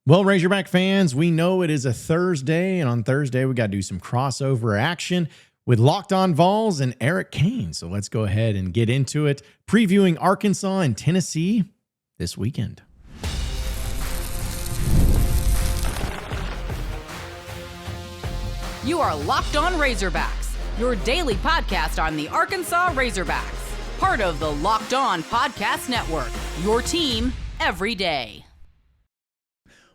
Well, Razorback fans, we know it is a Thursday, and on Thursday, we got to do some crossover action with Locked On Vols and Eric Cain. So let's go ahead and get into it, previewing Arkansas and Tennessee this weekend. You are Locked On Razorbacks, your daily podcast on the Arkansas Razorbacks, part of the Locked On Podcast Network, your team every day.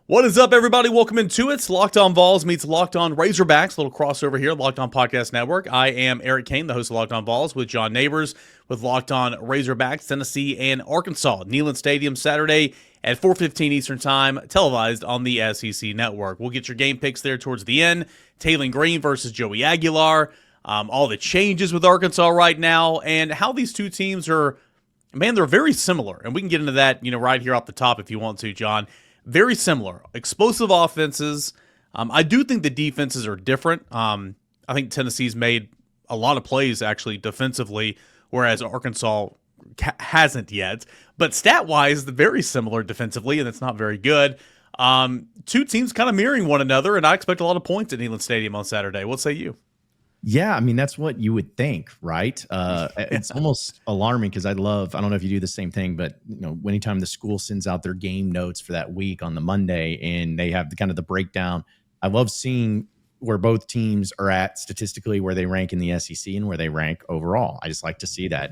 What is up, everybody? Welcome into it. It's Locked On Vols meets Locked On Razorbacks. A little crossover here, Locked On Podcast Network. I am Eric Cain, the host of Locked On Vols, with John Nabors, with Locked On Razorbacks, Tennessee and Arkansas. Neyland Stadium, Saturday at 4:15 Eastern Time, televised on the SEC Network. We'll get your game picks there towards the end. Taylen Green versus Joey Aguilar. All the changes with Arkansas right now, and how these two teams are, man, they're very similar. And we can get into that, right here off the top if you want to, John. Very similar. Explosive offenses. I do think the defenses are different. I think Tennessee's made a lot of plays, actually, defensively, whereas Arkansas hasn't yet. But stat-wise, they're very similar defensively, and it's not very good. Two teams kind of mirroring one another, and I expect a lot of points at Neyland Stadium on Saturday. What say you? Yeah, I mean, that's what you would think, right? It's almost alarming because I don't know if you do the same thing, but anytime the school sends out their game notes for that week on the Monday and they have the breakdown, I love seeing where both teams are at statistically, where they rank in the SEC and where they rank overall. I just like to see that.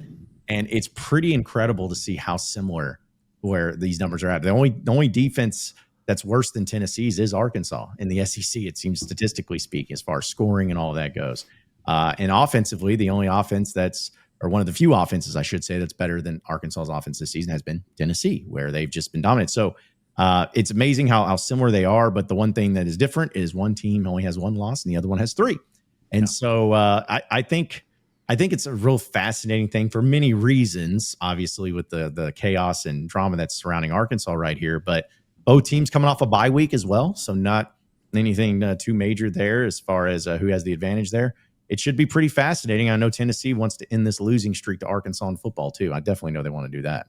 And it's pretty incredible to see how similar where these numbers are at. The only defense that's worse than Tennessee's is Arkansas in the SEC, it seems, statistically speaking, as far as scoring and all of that goes. And offensively, the only offense or one of the few offenses, I should say, that's better than Arkansas's offense this season has been Tennessee, where they've just been dominant. So it's amazing how similar they are. But the one thing that is different is one team only has one loss and the other one has three. And so I think it's a real fascinating thing for many reasons, obviously, with the chaos and drama that's surrounding Arkansas right here. But both teams coming off a bye week as well. So not anything too major there as far as who has the advantage there. It should be pretty fascinating. I know Tennessee wants to end this losing streak to Arkansas in football, too. I definitely know they want to do that.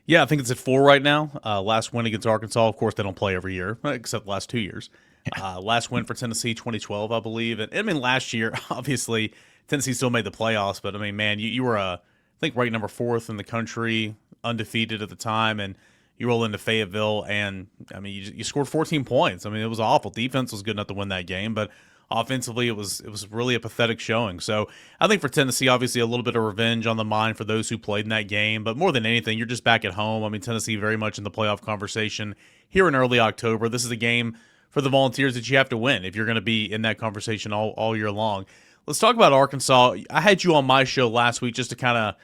Yeah, I think it's at 4 right now. Last win against Arkansas, of course, they don't play every year, except the last 2 years. Last win for Tennessee, 2012, I believe. And I mean, last year, obviously, Tennessee still made the playoffs. But, I mean, man, you were, I think, ranked number 4th in the country, undefeated at the time. And you roll into Fayetteville, and, I mean, you scored 14 points. I mean, it was awful. Defense was good enough to win that game, but offensively, it was really a pathetic showing. So I think for Tennessee, obviously a little bit of revenge on the mind for those who played in that game. But more than anything, you're just back at home. I mean, Tennessee very much in the playoff conversation here in early October. This is a game for the Volunteers that you have to win if you're going to be in that conversation all year long. Let's talk about Arkansas. I had you on my show last week just to kind of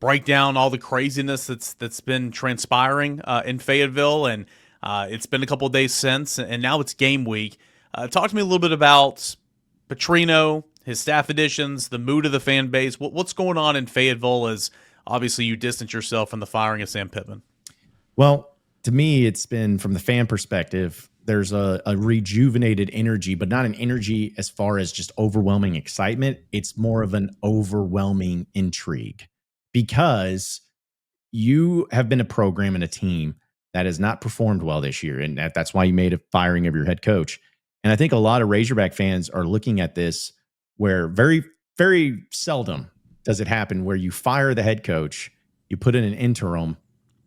break down all the craziness that's been transpiring in Fayetteville. And it's been a couple of days since, and now it's game week. Talk to me a little bit about Petrino, his staff additions, the mood of the fan base. What's going on in Fayetteville as obviously you distance yourself from the firing of Sam Pittman? Well, to me, it's been, from the fan perspective, there's a rejuvenated energy, but not an energy as far as just overwhelming excitement. It's more of an overwhelming intrigue because you have been a program and a team that has not performed well this year. And that's why you made a firing of your head coach. And I think a lot of Razorback fans are looking at this where very, very seldom does it happen where you fire the head coach, you put in an interim,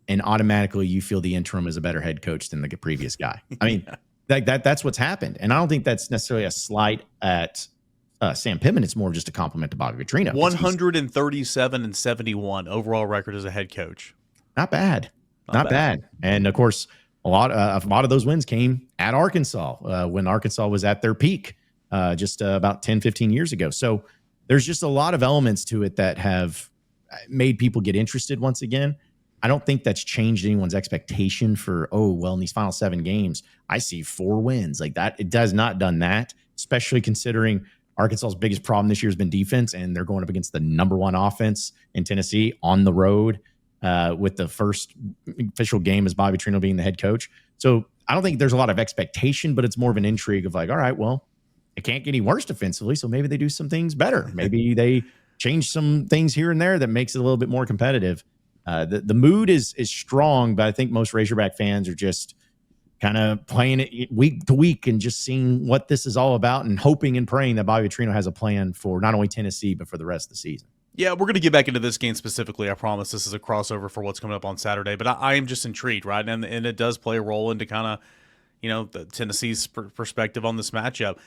and automatically you feel the interim is a better head coach than the previous guy. I mean, that's what's happened. And I don't think that's necessarily a slight at Sam Pittman. It's more of just a compliment to Bobby Petrino. 137-71 overall record as a head coach. Not bad. Not bad. And, of course, a lot of those wins came at Arkansas when Arkansas was at their peak just about 10, 15 years ago. So there's just a lot of elements to it that have made people get interested once again. I don't think that's changed anyone's expectation for, in these final 7 games, I see 4 wins like that. It does not done that, especially considering Arkansas's biggest problem this year has been defense, and they're going up against the number 1 offense in Tennessee on the road. With the first official game as Bobby Petrino being the head coach. So I don't think there's a lot of expectation, but it's more of an intrigue of like, all right, well, it can't get any worse defensively, so maybe they do some things better. Maybe they change some things here and there that makes it a little bit more competitive. The mood is strong, but I think most Razorback fans are just kind of playing it week to week and just seeing what this is all about and hoping and praying that Bobby Petrino has a plan for not only Tennessee, but for the rest of the season. Yeah, we're going to get back into this game specifically. I promise this is a crossover for what's coming up on Saturday, but I am just intrigued, right? And it does play a role into kind of, the Tennessee's perspective on this matchup.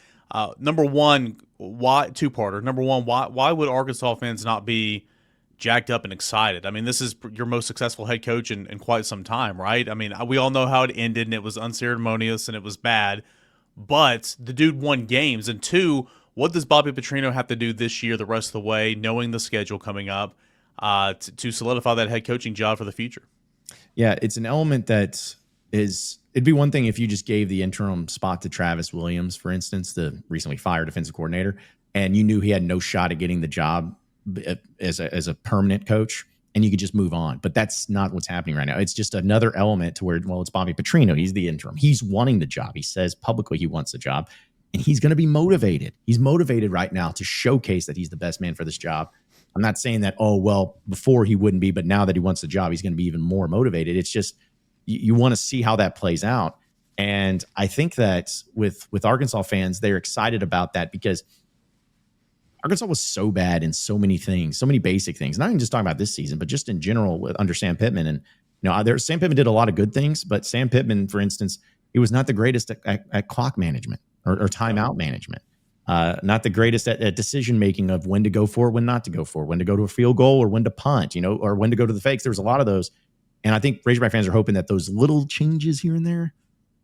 Number one, why two-parter? Number one, why would Arkansas fans not be jacked up and excited? I mean, this is your most successful head coach in quite some time, right? I mean, we all know how it ended, and it was unceremonious, and it was bad. But the dude won games. And two, what does Bobby Petrino have to do this year the rest of the way, knowing the schedule coming up, to solidify that head coaching job for the future? Yeah, it's an element that it'd be one thing if you just gave the interim spot to Travis Williams, for instance, the recently fired defensive coordinator, and you knew he had no shot at getting the job as a permanent coach, and you could just move on. But that's not what's happening right now. It's just another element to where, well, it's Bobby Petrino. He's the interim. He's wanting the job. He says publicly he wants the job, and he's going to be motivated. He's motivated right now to showcase that he's the best man for this job. I'm not saying that, oh, well, before he wouldn't be, but now that he wants the job, he's going to be even more motivated. It's just you want to see how that plays out. And I think that with Arkansas fans, they're excited about that because Arkansas was so bad in so many things, so many basic things. Not even just talking about this season, but just in general under Sam Pittman. And Sam Pittman did a lot of good things, but Sam Pittman, for instance, he was not the greatest at clock management or timeout management. Not the greatest at decision making of when to go for it, when not to go for it, when to go to a field goal or when to punt, or when to go to the fakes. There was a lot of those. And I think Razorback fans are hoping that those little changes here and there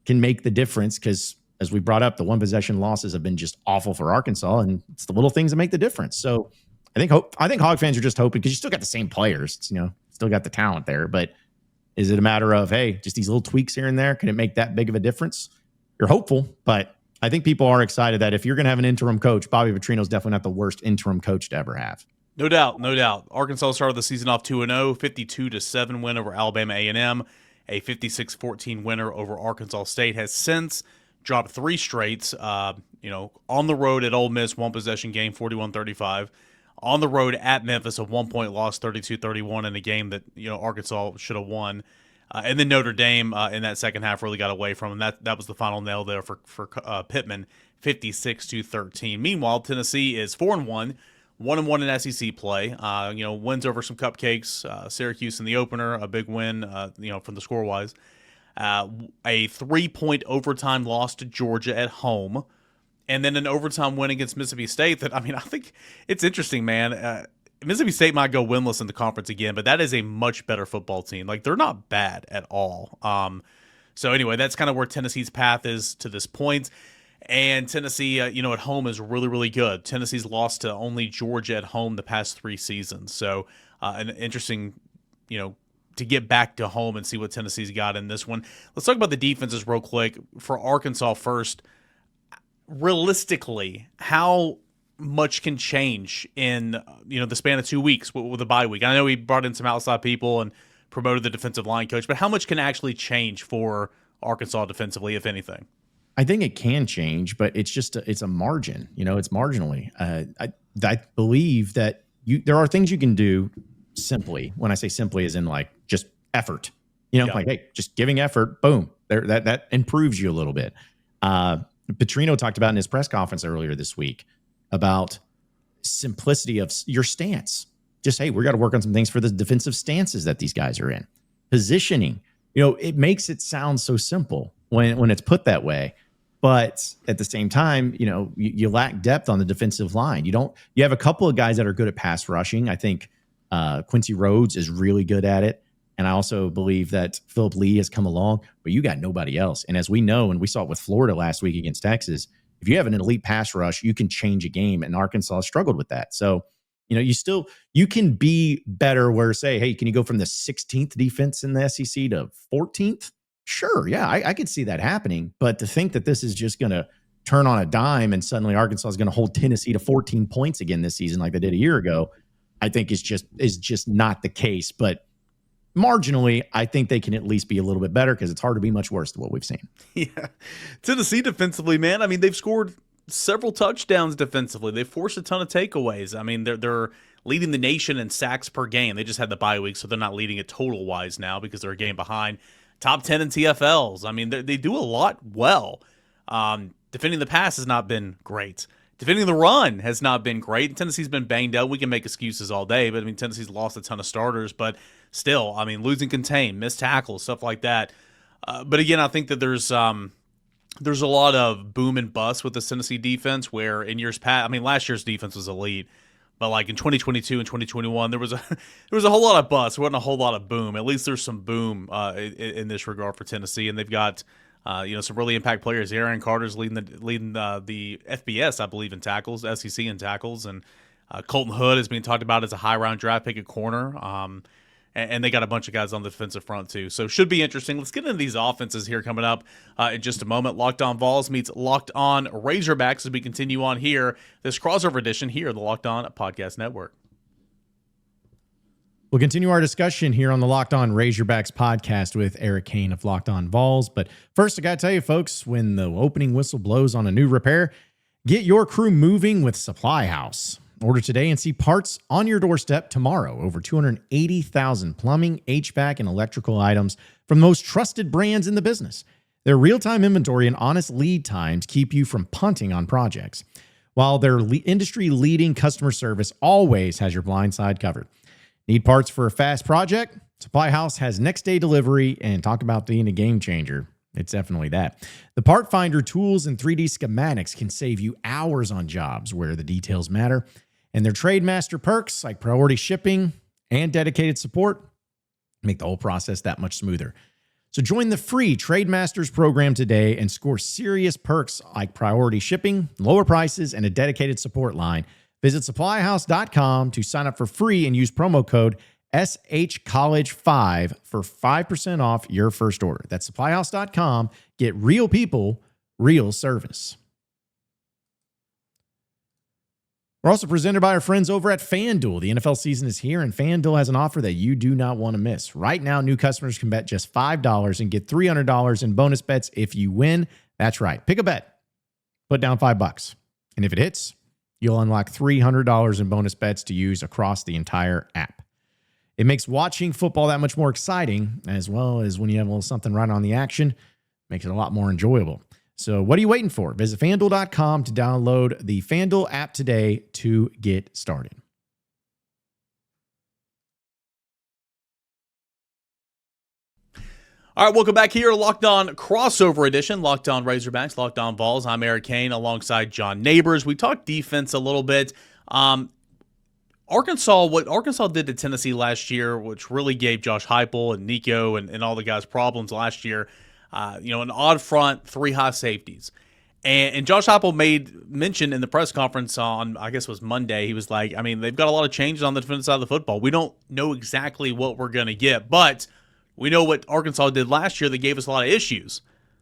can make the difference because, as we brought up, the one possession losses have been just awful for Arkansas, and it's the little things that make the difference. So I think Hog fans are just hoping because you still got the same players, still got the talent there. But is it a matter of, hey, just these little tweaks here and there? Can it make that big of a difference? You're hopeful, but I think people are excited that if you're going to have an interim coach, Bobby Petrino is definitely not the worst interim coach to ever have. No doubt, no doubt. Arkansas started the season off 2-0, 52-7 win over Alabama A&M, a 56-14 winner over Arkansas State. Has since dropped 3 straights. On the road at Ole Miss, 1-possession game, 41-35. On the road at Memphis, a 1-point loss, 32-31 in a game that Arkansas should have won. And then Notre Dame in that second half really got away from them. That was the final nail there for Pittman, 56-13. Meanwhile, Tennessee is 4-1. 1-1 in SEC play. Wins over some cupcakes. Syracuse in the opener, a big win. From the score wise, a 3-point overtime loss to Georgia at home, and then an overtime win against Mississippi State. I think it's interesting, man. Mississippi State might go winless in the conference again, but that is a much better football team. Like, they're not bad at all. So anyway, that's kind of where Tennessee's path is to this point. And Tennessee, at home is really, really good. Tennessee's lost to only Georgia at home the past 3 seasons. So an interesting, to get back to home and see what Tennessee's got in this one. Let's talk about the defenses real quick. For Arkansas first, realistically, how much can change in, the span of 2 weeks with a bye week? I know we brought in some outside people and promoted the defensive line coach, but how much can actually change for Arkansas defensively, if anything? I think it can change, but it's a margin. It's marginally. I believe that there are things you can do simply. When I say simply, as in like just effort. Like, hey, just giving effort, boom, that improves you a little bit. Petrino talked about in his press conference earlier this week about simplicity of your stance. Just, hey, we got to work on some things for the defensive stances that these guys are in. Positioning. It makes it sound so simple when it's put that way. But at the same time, you lack depth on the defensive line. You have a couple of guys that are good at pass rushing. I think Quincy Rhodes is really good at it. And I also believe that Philip Lee has come along, but you got nobody else. And as we know, and we saw it with Florida last week against Texas, if you have an elite pass rush, you can change a game. And Arkansas struggled with that. So, you can be better where, say, hey, can you go from the 16th defense in the SEC to 14th? Sure, yeah, I could see that happening. But to think that this is just going to turn on a dime and suddenly Arkansas is going to hold Tennessee to 14 points again this season like they did a year ago, I think is just not the case. But marginally, I think they can at least be a little bit better because it's hard to be much worse than what we've seen. Yeah, Tennessee defensively, man. They've scored several touchdowns defensively. They've forced a ton of takeaways. They're leading the nation in sacks per game. They just had the bye week, so they're not leading it total-wise now because they're a game behind. top 10 in TFLs. I mean, they do a lot well. Defending the pass has not been great. Defending the run has not been great. Tennessee's been banged up. We can make excuses all day, but I mean, Tennessee's lost a ton of starters, but still, I mean, losing contain, missed tackles, stuff like that. But again, I think that there's a lot of boom and bust with the Tennessee defense where in years past, I mean, last year's defense was elite, but like in 2022 and 2021, there was a whole lot of bust. There wasn't a whole lot of boom. At least there's some boom in this regard for Tennessee, and they've got some really impact players. Aaron Carter's leading the FBS, I believe, in tackles, SEC in tackles, and Colton Hood is being talked about as a high round draft pick at corner. And they got a bunch of guys on the defensive front too, so should be interesting. Let's get into these offenses here coming up in just a moment. Locked On Vols meets Locked On Razorbacks as we continue on here, this crossover edition here of the Locked On Podcast Network. We'll continue our discussion here on the Locked On Razorbacks podcast with Eric Cain of Locked On Vols. But first, I got to tell you, folks, when the opening whistle blows on a new repair, get your crew moving with Supply House. Order today and see parts on your doorstep tomorrow. Over 280,000 plumbing, HVAC, and electrical items from the most trusted brands in the business. Their real-time inventory and honest lead times keep you from punting on projects, while their industry-leading customer service always has your blind side covered. Need parts for a fast project? Supply House has next-day delivery, and talk about being a game changer. It's definitely that. The Part Finder tools and 3D schematics can save you hours on jobs where the details matter. And their Trademaster perks like priority shipping and dedicated support make the whole process that much smoother. So join the free Trademasters program today and score serious perks like priority shipping, lower prices, and a dedicated support line. Visit supplyhouse.com to sign up for free and use promo code SHCollege5 for 5% off your first order. That's supplyhouse.com. Get real people, real service. We're also presented by our friends over at FanDuel. The NFL season is here, and FanDuel has an offer that you do not want to miss. Right now, new customers can bet just $5 and get $300 in bonus bets if you win. That's right. Pick a bet. Put down $5. And if it hits, you'll unlock $300 in bonus bets to use across the entire app. It makes watching football that much more exciting, as well as when you have a little something right on the action, makes it a lot more enjoyable. So what are you waiting for? Visit FanDuel.com to download the FanDuel app today to get started. All right, welcome back here to Locked On Crossover Edition, Locked On Razorbacks, Locked On Vols. I'm Eric Cain alongside John Nabors. We talked defense a little bit. Arkansas, what Arkansas did to Tennessee last year, which really gave Josh Heupel and Nico and all the guys problems last year, an odd front, 3 high safeties. And Josh Heupel made mention in the press conference on, I guess it was Monday, he was like, I mean, they've got a lot of changes on the defensive side of the football. We don't know exactly what we're going to get, but we know what Arkansas did last year that gave us a lot of issues.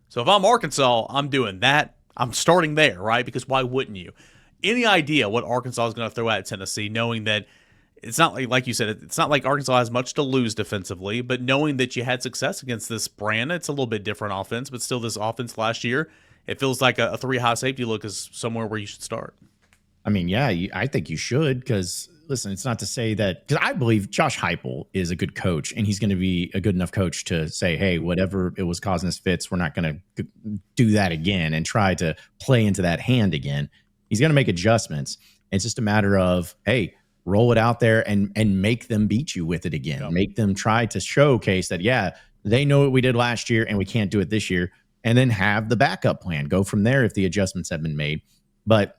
So if I'm Arkansas, I'm doing that. I'm starting there, right? Because why wouldn't you? Any idea what Arkansas is going to throw at Tennessee, knowing that it's not like you said, it's not like Arkansas has much to lose defensively, but knowing that you had success against this brand, it's a little bit different offense, but still this offense last year, it feels like a 3 high safety look is somewhere where you should start. I mean, yeah, I think you should, because listen, it's not to say that, because I believe Josh Heupel is a good coach, and he's going to be a good enough coach to say, hey, whatever it was causing us fits, we're not going to do that again and try to play into that hand again. He's going to make adjustments. It's just a matter of, hey, roll it out there and make them beat you with it again. Yep. Make them try to showcase that, yeah, they know what we did last year and we can't do it this year. And then have the backup plan. Go from there if the adjustments have been made. But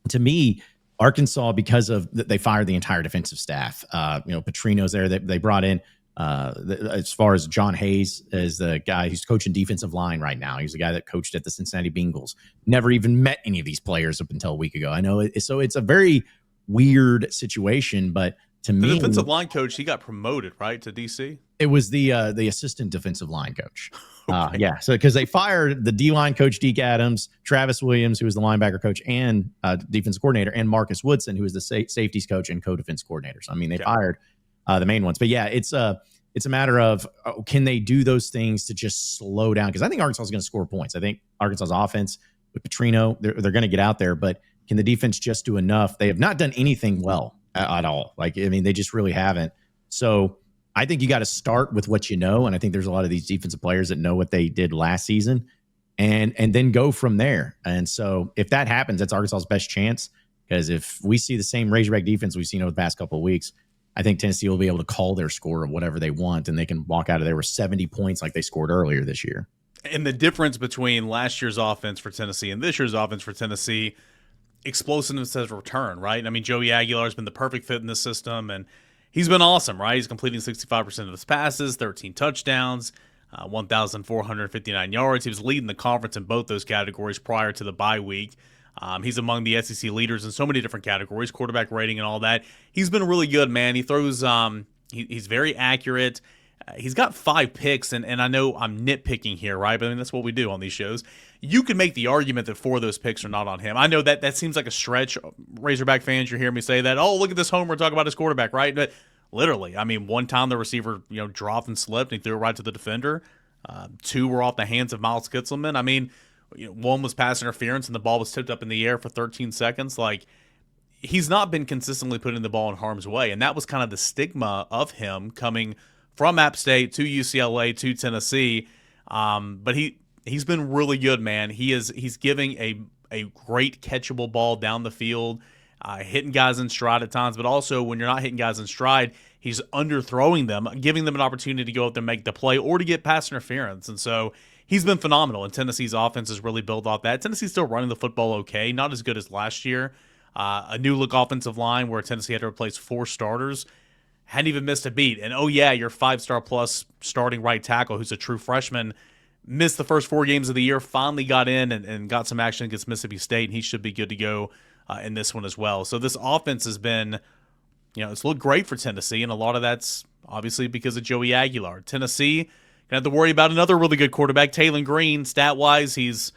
to me, Arkansas, because of they fired the entire defensive staff. Petrino's there. They brought in, as far as John Hayes is the guy who's coaching defensive line right now. He's the guy that coached at the Cincinnati Bengals. Never even met any of these players up until a week ago. I know. So it's a very weird situation, but to me, the defensive line coach, he got promoted, right, to DC. It was the assistant defensive line coach. Okay. Yeah. So because they fired the D-line coach, Deke Adams, Travis Williams, who was the linebacker coach and defensive coordinator, and Marcus Woodson, who was the safeties coach and co-defense coordinator. So, I mean, they fired the main ones. But, yeah, it's a matter of can they do those things to just slow down? Because I think Arkansas is going to score points. I think Arkansas's offense with Petrino, they're going to get out there. But can the defense just do enough? They have not done anything well at all. They just really haven't. So I think you got to start with what you know, and I think there's a lot of these defensive players that know what they did last season, and then go from there. And so if that happens, that's Arkansas's best chance. Because if we see the same Razorback defense we've seen over the past couple of weeks, I think Tennessee will be able to call their score of whatever they want, and they can walk out of there with 70 points like they scored earlier this year. And the difference between last year's offense for Tennessee and this year's offense for Tennessee, explosiveness has returned, right? I mean, Joey Aguilar has been the perfect fit in this system, and he's been awesome, right? He's completing 65% of his passes, 13 touchdowns, 1,459 yards. He was leading the conference in both those categories prior to the bye week. He's among the SEC leaders in so many different categories, quarterback rating and all that. He's been really good, man. He throws, he's very accurate. He's got 5 picks, and I know I'm nitpicking here, right? But I mean, that's what we do on these shows. You can make the argument that 4 of those picks are not on him. I know that seems like a stretch. Razorback fans, you're hearing me say that. Oh, look at this homer, talk about his quarterback, right? But literally, I mean, one time the receiver, dropped and slipped, and he threw it right to the defender. 2 were off the hands of Miles Kitzelman. I mean, one was pass interference, and the ball was tipped up in the air for 13 seconds. Like, he's not been consistently putting the ball in harm's way, and that was kind of the stigma of him coming from App State to UCLA to Tennessee. But he's been really good, man. He's giving a great catchable ball down the field, hitting guys in stride at times, but also when you're not hitting guys in stride, he's underthrowing them, giving them an opportunity to go up there and make the play or to get pass interference. And so he's been phenomenal, and Tennessee's offense is really built off that. Tennessee's still running the football okay, not as good as last year. A new look offensive line where Tennessee had to replace 4 starters. Hadn't even missed a beat. And, oh, yeah, your 5-star plus starting right tackle, who's a true freshman, missed the first 4 games of the year, finally got in and got some action against Mississippi State, and he should be good to go in this one as well. So this offense has been, it's looked great for Tennessee, and a lot of that's obviously because of Joey Aguilar. Tennessee going to have to worry about another really good quarterback, Taylen Green. Stat-wise, he's,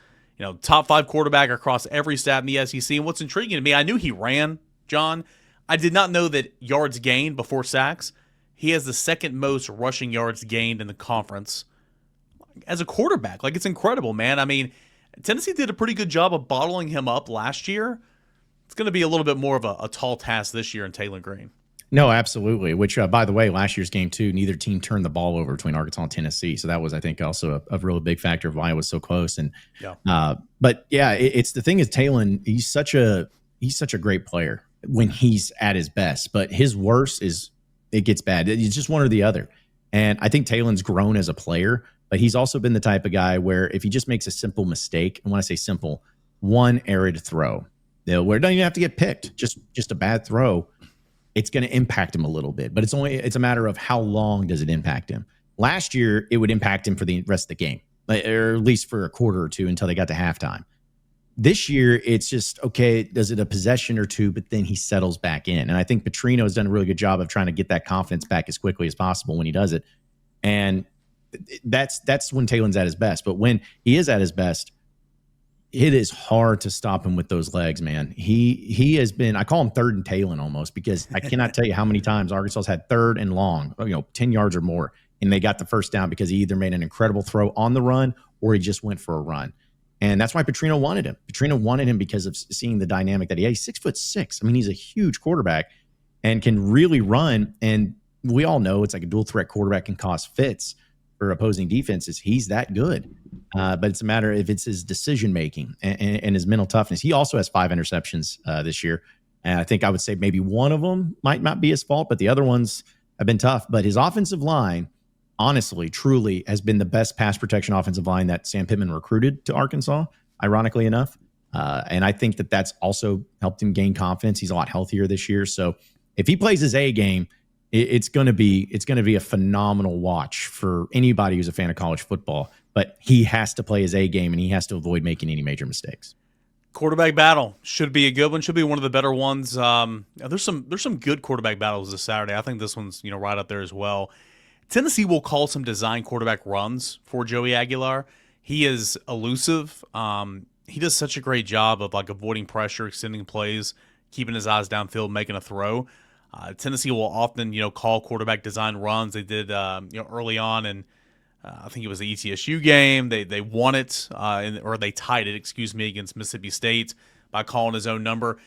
top 5 quarterback across every stat in the SEC. And what's intriguing to me, I knew he ran, John. I did not know that yards gained before sacks, he has the second most rushing yards gained in the conference as a quarterback. Like, it's incredible, man. I mean, Tennessee did a pretty good job of bottling him up last year. It's going to be a little bit more of a tall task this year in Taylen Green. No, absolutely. Which, by the way, last year's game, too, neither team turned the ball over between Arkansas and Tennessee. So that was, I think, also a really big factor of why it was so close. And but, yeah, it's the thing is Taylen, he's such a great player when he's at his best. But his worst is it gets bad. It's just one or the other. And I think Taylen's grown as a player, but he's also been the type of guy where if he just makes a simple mistake, and when I say simple, one errant throw, where it doesn't even have to get picked, just a bad throw, it's going to impact him a little bit. But it's a matter of how long does it impact him. Last year, it would impact him for the rest of the game, or at least for a quarter or two until they got to halftime. This year, it's just, okay, does it a possession or two, but then he settles back in. And I think Petrino has done a really good job of trying to get that confidence back as quickly as possible when he does it. And that's when Taylen's at his best. But when he is at his best, it is hard to stop him with those legs, man. He has been, I call him third and Taylen almost, because I cannot tell you how many times Arkansas's had third and long, 10 yards or more, and they got the first down because he either made an incredible throw on the run or he just went for a run. And that's why Petrino wanted him. Petrino wanted him because of seeing the dynamic that he's 6'6". I mean, he's a huge quarterback and can really run. And we all know it's like a dual threat quarterback can cause fits for opposing defenses. He's that good. But it's a matter if it's his decision making and his mental toughness. He also has 5 interceptions this year. And I think I would say maybe one of them might not be his fault, but the other ones have been tough. But his offensive line, honestly, truly has been the best pass protection offensive line that Sam Pittman recruited to Arkansas, ironically enough. And I think that that's also helped him gain confidence. He's a lot healthier this year. So if he plays his A game, it's going to be a phenomenal watch for anybody who's a fan of college football. But he has to play his A game, and he has to avoid making any major mistakes. Quarterback battle should be a good one. Should be one of the better ones. There's some good quarterback battles this Saturday. I think this one's right up there as well. Tennessee will call some design quarterback runs for Joey Aguilar. He is elusive. He does such a great job of avoiding pressure, extending plays, keeping his eyes downfield, making a throw. Tennessee will often call quarterback design runs. They did early on, and I think it was the ETSU game. They won it or they tied it, against Mississippi State by calling his own number.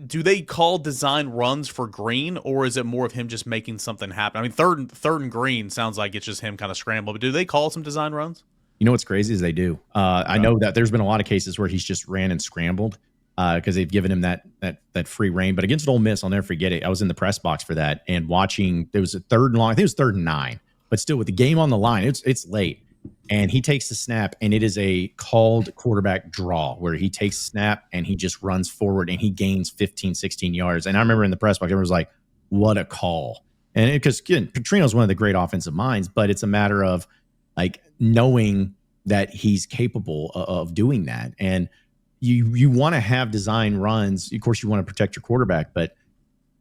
do they call design runs for Green, or is it more of him just making something happen? I mean, third and Green sounds like it's just him kind of scrambling, but do they call some design runs? You know what's crazy is they do. I know that there's been a lot of cases where he's just ran and scrambled because they've given him that free reign. But against Ole Miss, I'll never forget it. I was in the press box for that and watching. There was a third and long. I think it was 3rd and 9, but still with the game on the line, it's late. And he takes the snap, and it is a called quarterback draw where he takes snap and he just runs forward and he gains 15, 16 yards. And I remember in the press box, everyone was like, what a call. And because again, Petrino's one of the great offensive minds, but it's a matter of like knowing that he's capable of doing that. And you want to have design runs. Of course, you want to protect your quarterback, but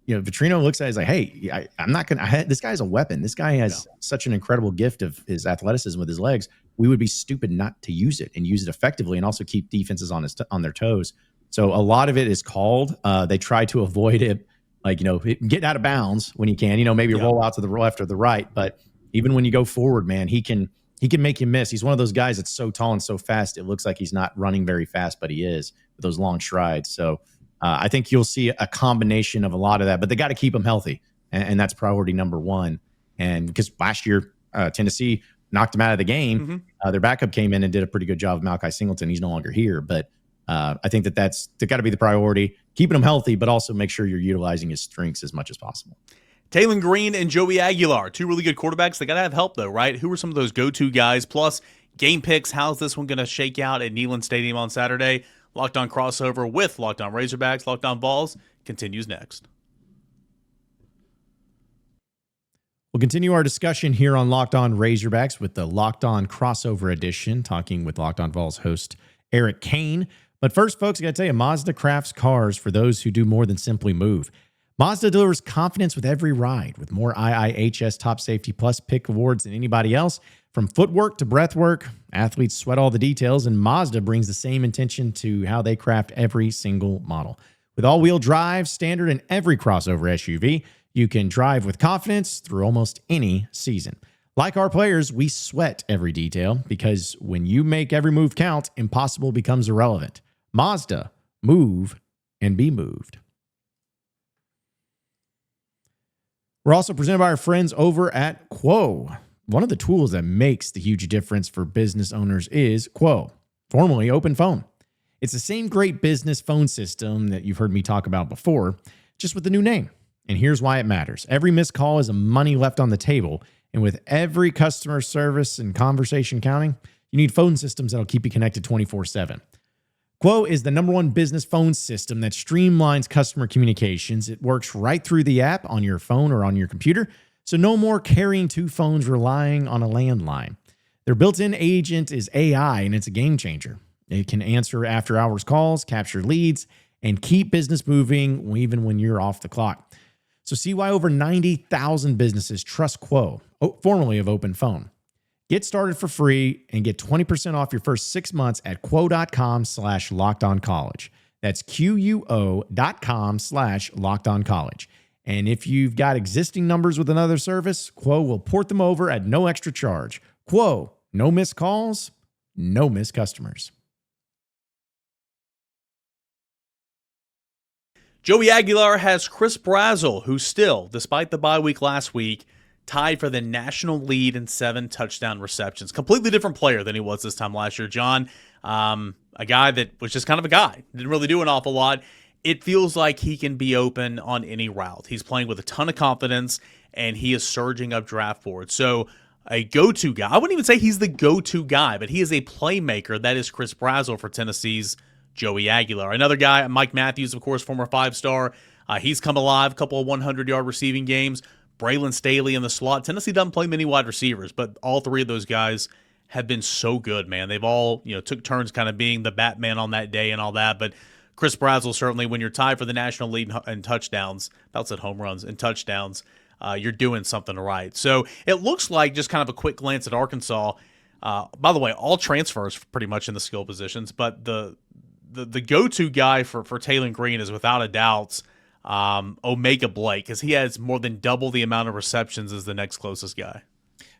Petrino looks at it as like, hey, I'm not going to, this guy's a weapon. This guy has such an incredible gift of his athleticism with his legs. We would be stupid not to use it and use it effectively and also keep defenses on their toes. So a lot of it is called. They try to avoid it, like, get out of bounds when you can, maybe roll out to the left or the right. But even when you go forward, man, he can make you miss. He's one of those guys that's so tall and so fast. It looks like he's not running very fast, but he is with those long strides. So I think you'll see a combination of a lot of that, but they got to keep him healthy, and that's priority number one. And because last year Tennessee knocked him out of the game, their backup came in and did a pretty good job of Malachi Singleton. He's no longer here, but I think that's got to be the priority, keeping him healthy, but also make sure you're utilizing his strengths as much as possible. Taylen Green and Joey Aguilar, 2 really good quarterbacks. They got to have help, though, right? Who are some of those go-to guys? Plus, game picks. How's this one going to shake out at Neyland Stadium on Saturday? Locked On Crossover with Locked On Razorbacks, Locked On Vols continues next. We'll continue our discussion here on Locked On Razorbacks with the Locked On Crossover edition, talking with Locked On Vols host Eric Cain. But first, folks, I got to tell you, Mazda crafts cars for those who do more than simply move. Mazda delivers confidence with every ride, with more IIHS Top Safety Plus pick awards than anybody else. From footwork to breathwork, athletes sweat all the details, and Mazda brings the same intention to how they craft every single model. With all-wheel drive standard in every crossover SUV, you can drive with confidence through almost any season. Like our players, we sweat every detail because when you make every move count, impossible becomes irrelevant. Mazda, move and be moved. We're also presented by our friends over at Quo. One of the tools that makes the huge difference for business owners is Quo, formerly Open Phone. It's the same great business phone system that you've heard me talk about before, just with the new name. And here's why it matters. Every missed call is a money left on the table. And with every customer service and conversation counting, you need phone systems that'll keep you connected 24/7. Quo is the #1 business phone system that streamlines customer communications. It works right through the app on your phone or on your computer, so no more carrying 2 phones relying on a landline. Their built-in agent is AI, and it's a game changer. It can answer after-hours calls, capture leads, and keep business moving even when you're off the clock. So see why over 90,000 businesses trust Quo, formerly of Open Phone. Get started for free and get 20% off your first 6 months at quo.com/lockedoncollege. That's QUO.com/lockedoncollege. And if you've got existing numbers with another service, Quo will port them over at no extra charge. Quo, no missed calls, no missed customers. Joey Aguilar has Chris Brazel, who still, despite the bye week last week, tied for the national lead in 7 touchdown receptions. Completely different player than he was this time last year. John, a guy that was just kind of a guy. Didn't really do an awful lot. It feels like he can be open on any route. He's playing with a ton of confidence, and he is surging up draft boards. So a go-to guy. I wouldn't even say he's the go-to guy, but he is a playmaker. That is Chris Brazel for Tennessee's Joey Aguilar. Another guy, Mike Matthews, of course, former 5-star. He's come alive, a couple of 100-yard receiving games. Braylon Staley in the slot. Tennessee doesn't play many wide receivers, but all 3 of those guys have been so good, man. They've all, took turns kind of being the Batman on that day and all that. But Chris Brazel, certainly, when you're tied for the national lead in touchdowns, that's at home runs and touchdowns, you're doing something right. So it looks like, just kind of a quick glance at Arkansas. By the way, all transfers pretty much in the skill positions, but the go-to guy for Taylen Green is without a doubt Omega Blake, because he has more than double the amount of receptions as the next closest guy.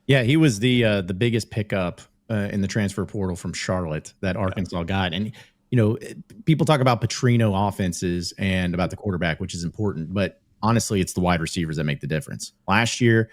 Yeah, he was the biggest pickup in the transfer portal from Charlotte that Arkansas got. And people talk about Petrino offenses and about the quarterback, which is important, but honestly, it's the wide receivers that make the difference. Last year,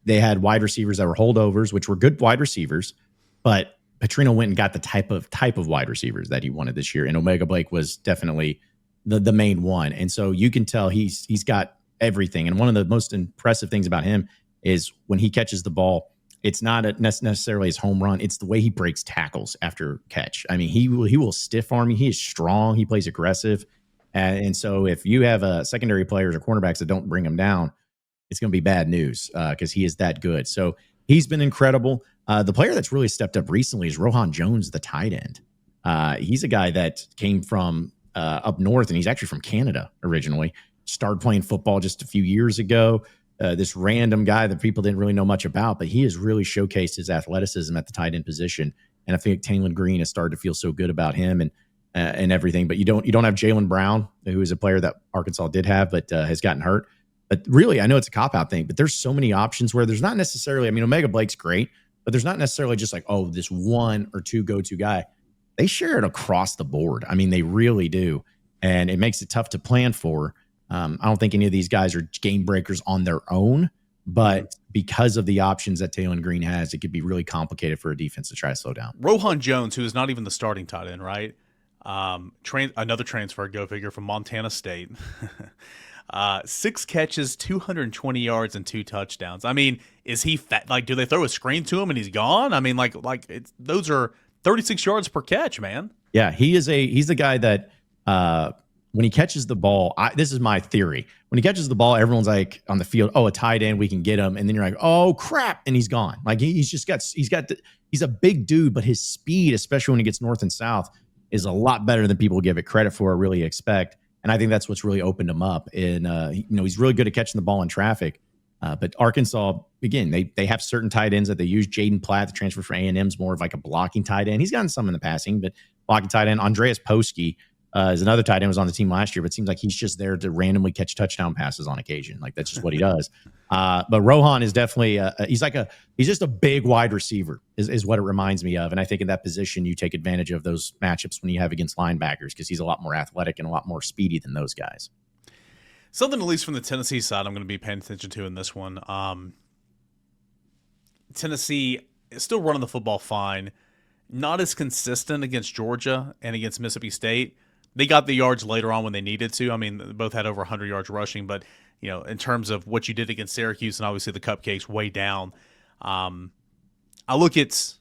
they had wide receivers that were holdovers, which were good wide receivers, but Petrino went and got the type of wide receivers that he wanted this year, and Omega Blake was definitely the main one. And so you can tell he's got everything. And one of the most impressive things about him is when he catches the ball, it's not necessarily his home run. It's the way he breaks tackles after catch. I mean, he will stiff arm you. He is strong. He plays aggressive. And so if you have secondary players or cornerbacks that don't bring him down, it's going to be bad news because he is that good. So he's been incredible. The player that's really stepped up recently is Rohan Jones, the tight end. He's a guy that came from up north, and he's actually from Canada originally. Started playing football just a few years ago. This random guy that people didn't really know much about, but he has really showcased his athleticism at the tight end position. And I think Taylen Green has started to feel so good about him and everything. But you don't have Jaylen Brown, who is a player that Arkansas did have, but has gotten hurt. But really, I know it's a cop-out thing, but there's so many options where there's not necessarily, I mean, Omega Blake's great, but there's not necessarily just like, oh, this one or two go-to guy. They share it across the board. I mean, they really do. And it makes it tough to plan for. I don't think any of these guys are game breakers on their own, but because of the options that Taylen Green has, it could be really complicated for a defense to try to slow down. Rohan Jones, who is not even the starting tight end, right? Another transfer, go figure, from Montana State. 6 catches, 220 yards, and 2 touchdowns. I mean, is he fat? Like, do they throw a screen to him and he's gone? I mean, those are 36 yards per catch, man. Yeah, he's the guy that when he catches the ball, this is my theory. When he catches the ball, everyone's like on the field, oh, a tight end, we can get him. And then you're like, oh crap, and he's gone. Like he's a big dude, but his speed, especially when he gets north and south, is a lot better than people give it credit for or really expect. And I think that's what's really opened him up. And he's really good at catching the ball in traffic. But Arkansas, again, they have certain tight ends that they use. Jaden Platt, the transfer for A&M's more of like a blocking tight end. He's gotten some in the passing, but blocking tight end. Andreas Poski is another tight end, was on the team last year, but it seems like he's just there to randomly catch touchdown passes on occasion. Like that's just what he does. But Rohan is definitely he's just a big wide receiver is what it reminds me of. And I think in that position, you take advantage of those matchups when you have against linebackers because he's a lot more athletic and a lot more speedy than those guys. Something, at least from the Tennessee side, I'm going to be paying attention to in this one. Tennessee is still running the football fine. Not as consistent against Georgia and against Mississippi State. They got the yards later on when they needed to. I mean, they both had over 100 yards rushing, but in terms of what you did against Syracuse and obviously the cupcakes way down. I look at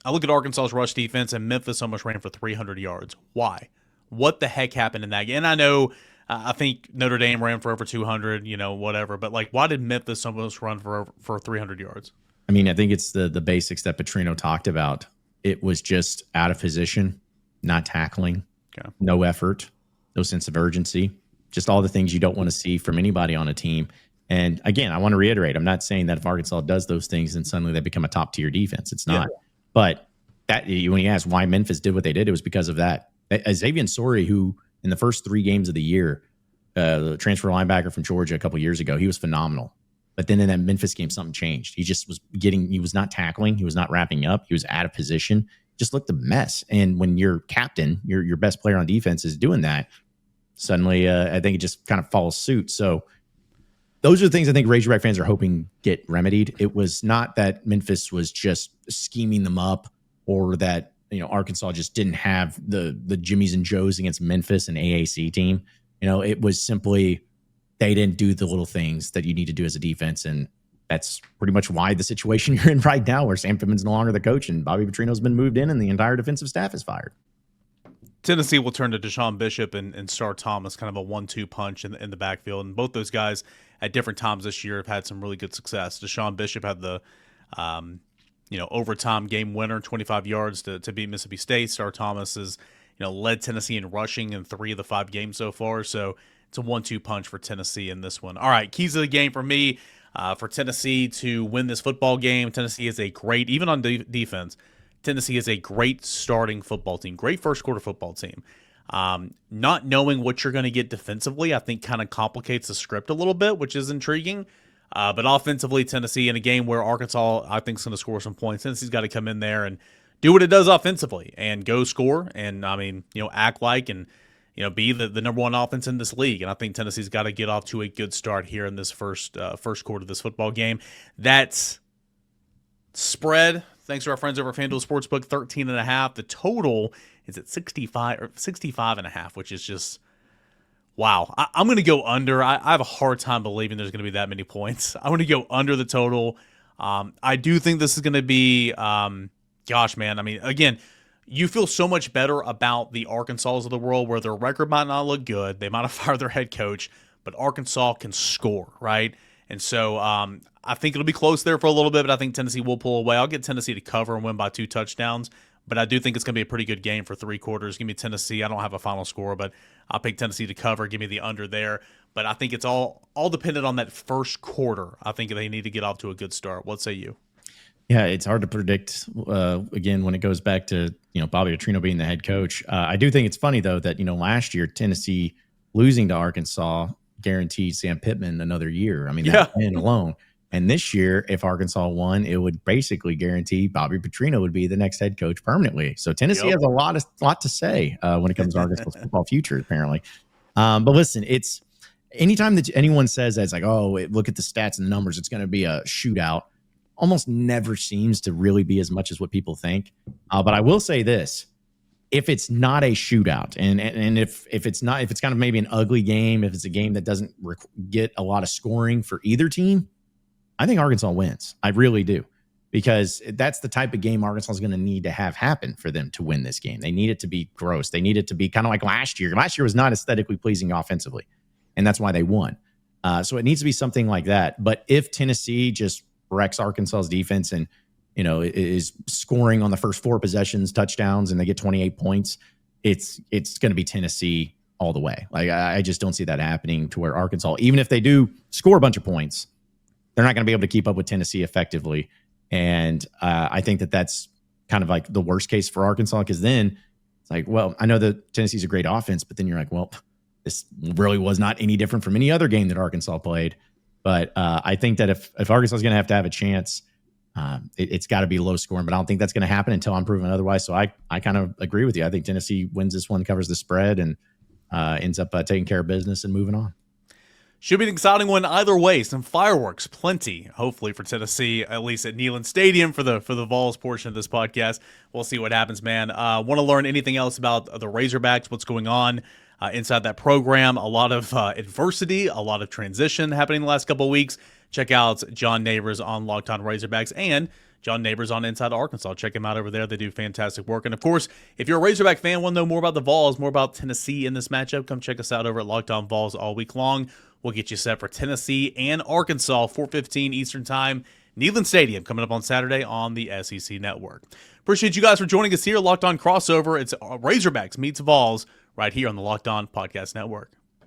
Arkansas's rush defense, and Memphis almost ran for 300 yards. Why? What the heck happened in that game? And I know, I think Notre Dame ran for over 200, whatever. But why did Memphis almost run for 300 yards? I mean, I think it's the basics that Petrino talked about. It was just out of position, not tackling, no effort, no sense of urgency, just all the things you don't want to see from anybody on a team. And again, I want to reiterate, I'm not saying that if Arkansas does those things, then suddenly they become a top tier defense. It's not. Yeah. But that when you ask why Memphis did what they did, it was because of that. Xavier Sori, who in the first 3 games of the year, the transfer linebacker from Georgia a couple years ago, he was phenomenal. But then in that Memphis game, something changed. He just he was not tackling. He was not wrapping up. He was out of position. Just looked a mess. And when your captain, your best player on defense is doing that, suddenly I think it just kind of follows suit. So those are the things I think Razorback fans are hoping get remedied. It was not that Memphis was just scheming them up or that Arkansas just didn't have the Jimmies and Joes against Memphis and AAC team. It was simply they didn't do the little things that you need to do as a defense. And that's pretty much why the situation you're in right now, where Sam Pittman's no longer the coach and Bobby Petrino's been moved in and the entire defensive staff is fired. Tennessee will turn to Deshaun Bishop and Star Thomas, kind of a 1-2 punch in the backfield. And both those guys at different times this year have had some really good success. Deshaun Bishop had the overtime game winner, 25 yards to beat Mississippi State. Star Thomas has led Tennessee in rushing in 3 of the 5 games so far. So it's a 1-2 punch for Tennessee in this one. All right, keys of the game for me. For Tennessee to win this football game, Tennessee is a great, even on defense, Tennessee is a great starting football team, great first quarter football team. Not knowing what you're going to get defensively, I think kind of complicates the script a little bit, which is intriguing. But offensively, Tennessee in a game where Arkansas, I think, is going to score some points. Tennessee's got to come in there and do what it does offensively and go score and, act like and, be the number one offense in this league. And I think Tennessee's got to get off to a good start here in this first quarter of this football game. That's spread, thanks to our friends over at FanDuel Sportsbook, 13.5. The total is at 65.5, which is just wow. I'm going to go under. I have a hard time believing there's going to be that many points. I'm going to go under the total. I do think this is going to be, again, you feel so much better about the Arkansas of the world where their record might not look good. They might have fired their head coach, but Arkansas can score, right? And so I think it'll be close there for a little bit, but I think Tennessee will pull away. I'll get Tennessee to cover and win by 2 touchdowns, but I do think it's going to be a pretty good game for 3 quarters. Give me Tennessee. I don't have a final score, but I'll pick Tennessee to cover. Give me the under there. But I think it's all dependent on that first quarter. I think they need to get off to a good start. What say you? Yeah, it's hard to predict, again, when it goes back to, Bobby Petrino being the head coach. I do think it's funny, though, that, last year, Tennessee losing to Arkansas guaranteed Sam Pittman another year. I mean, that win alone. And this year, if Arkansas won, it would basically guarantee Bobby Petrino would be the next head coach permanently. So Tennessee has a lot to say when it comes to Arkansas football future, apparently. But listen, it's anytime that anyone says that, it's like, oh, look at the stats and the numbers, it's going to be a shootout. Almost never seems to really be as much as what people think. But I will say this. If it's not a shootout and if it's kind of maybe an ugly game, if it's a game that doesn't get a lot of scoring for either team, I think Arkansas wins. I really do, because that's the type of game Arkansas is going to need to have happen for them to win this game. They need it to be gross. They need it to be kind of like last year. Last year was not aesthetically pleasing offensively, and that's why they won. So it needs to be something like that. But if Tennessee just wrecks Arkansas's defense and, is scoring on the first 4 possessions, touchdowns, and they get 28 points, it's going to be Tennessee all the way. Like, I just don't see that happening to where Arkansas, even if they do score a bunch of points, they're not going to be able to keep up with Tennessee effectively. And I think that's kind of like the worst case for Arkansas, because then it's like, well, I know that Tennessee's a great offense, but then you're like, well, this really was not any different from any other game that Arkansas played. But I think that if Arkansas is going to have a chance, it's got to be low scoring. But I don't think that's going to happen until I'm proven otherwise. So I kind of agree with you. I think Tennessee wins this one, covers the spread, and ends up taking care of business and moving on. Should be an exciting one either way. Some fireworks, plenty, hopefully, for Tennessee, at least at Neyland Stadium for the Vols portion of this podcast. We'll see what happens, man. Want to learn anything else about the Razorbacks, what's going on inside that program? A lot of adversity, a lot of transition happening the last couple of weeks. Check out John Nabors on Locked On Razorbacks and John Nabors on Inside Arkansas. Check him out over there. They do fantastic work. And, of course, if you're a Razorback fan, want to know more about the Vols, more about Tennessee in this matchup, come check us out over at Locked On Vols all week long. We'll get you set for Tennessee and Arkansas, 4:15 Eastern Time, Neyland Stadium, coming up on Saturday on the SEC Network. Appreciate you guys for joining us here. Locked On Crossover. It's Razorbacks meets Vols right here on the Locked On Podcast Network.